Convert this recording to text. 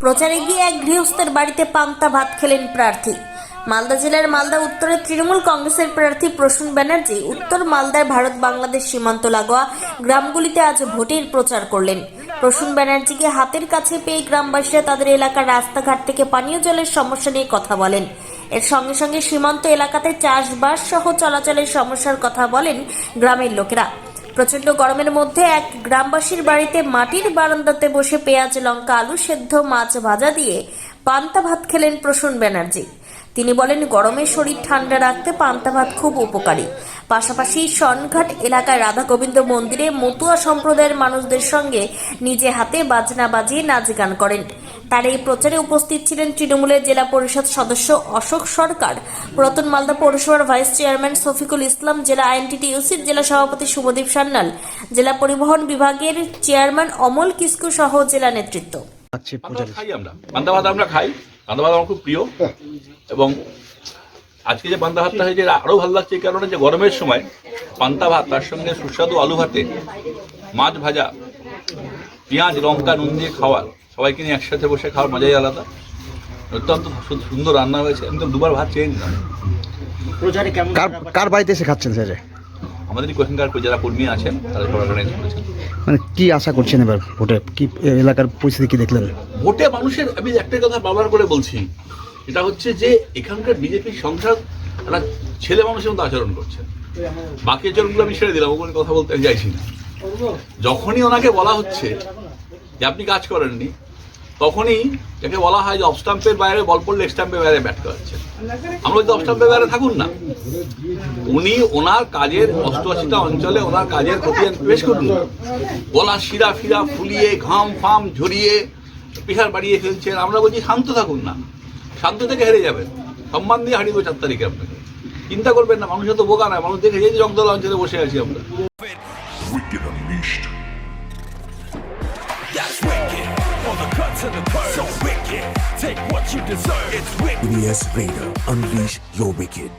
প্রচারে গিয়ে এক গৃহস্থের বাড়িতে পান্তা ভাত খেলেন প্রার্থী। মালদা জেলার মালদা উত্তরের তৃণমূল কংগ্রেসের প্রার্থী প্রসূন ব্যানার্জি উত্তর মালদার ভারত বাংলাদেশ সীমান্ত লাগোয়া গ্রামগুলিতে আজ ভোটের প্রচার করলেন। প্রসূন ব্যানার্জিকে হাতের কাছে পেয়ে গ্রামবাসীরা তাদের এলাকার রাস্তাঘাট থেকে পানীয় জলের সমস্যা নিয়ে কথা বলেন। এর সঙ্গে সঙ্গে সীমান্ত এলাকাতে চাষবাস সহ চলাচলের সমস্যার কথা বলেন গ্রামের লোকেরা। প্রচন্ড গরমের মধ্যে এক গ্রামবাসীর বাড়িতে মাটির বারান্দাতে বসে পেঁয়াজ, লঙ্কা, আলু সেদ্ধ, মাছ ভাজা দিয়ে পান্তা ভাত খেলেন প্রসূন ব্যানার্জি। তিনি বলেন, গরমে শরীর ঠান্ডা রাখতে পান্তা ভাত খুব উপকারী। পাশাপাশি সনঘাট এলাকায় রাধা গোবিন্দ মন্দিরে মতুয়া সম্প্রদায়ের মানুষদের সঙ্গে নিজে হাতে বাজনা বাজিয়ে নাচ গান করেন। তার এই প্রচারে উপস্থিত ছিলেন তৃণমূলের জেলা পরিষদ সদস্য অশোক সরকার, পুরাতন মালদা পৌরসভার ভাইস চেয়ারম্যান শফিকুল ইসলাম, জেলা আইএনটিটিইউসির জেলা সভাপতি শুভদীপ সান্যাল, জেলা পরিবহন বিভাগের চেয়ারম্যান অমল কিস্কু সহ জেলা নেতৃত্ব। পান্তা ভাত আমরা খাই, পান্তা ভাত আমার খুব প্রিয়। এবং আজকে যে পান্তা ভাতটা হয়েছে আরো ভালো লাগছে এই কারণে যে গরমের সময় পান্তা ভাত, তার সঙ্গে সুস্বাদু আলু ভাতে মাছ ভাজা, পেঁয়াজ, লঙ্কা, নুন দিয়ে খাওয়ার, সবাইকে নিয়ে একসাথে বসে খাওয়ার মজাই আলাদা। অত্যন্ত সুন্দর রান্না হয়েছে। আমি তো দুবার ভাত চেয়ে নিলাম। কার বাড়িতে এসে খাচ্ছেন স্যার? আমাদের এখানকার যারা কর্মী আছেন তাদের অর্গানাইজ করেছেন। মানে কি আশা করছেন এবার ভোটে? কি এলাকার পরিস্থিতি কি দেখলেন? ভোটে মানুষের আমি একটা কথা বারবার করে বলছি, এটা হচ্ছে যে এখানকার বিজেপির সংসদ একটা ছেলে মানুষের মতো আচরণ করছে। বাকি আচরণগুলো আমি ছেড়ে দিলাম, ওগুলো কথা বলতে চাইছি না। যখনই ওনাকে বলা হচ্ছে যে আপনি কাজ করেননি, তখনই যাকে বলা হয় যে অফ স্টাম্পের বাইরে বল পড়লে স্টাম্পের বাইরে ব্যাট করাচ্ছেন। আমরা যদি অফ স্টাম্পের বাইরে থাকুন না, উনি ওনার কাজের 88টা অঞ্চলে ওনার কাজের খতিয়ান পেশ করুন। গলা শিরা ফিরা ফুলিয়ে, ঘাম ফাম ঝরিয়ে পিঠার বাড়িয়ে ফেলছেন। আমরা বলছি শান্ত থাকুন না, শান্ত থেকে হেরে যাবেন। সম্মান দিয়ে হারিয়ে 4 তারিখে আপনাকে। চিন্তা করবেন না, মানুষ তো বোকা নয়। মানুষ দেখে যে জগদল অঞ্চলে বসে আছি আমরা। All the cuts and the curves, so wicked. Take what you deserve. It's wicked. EBS Raider, unleash your wicked.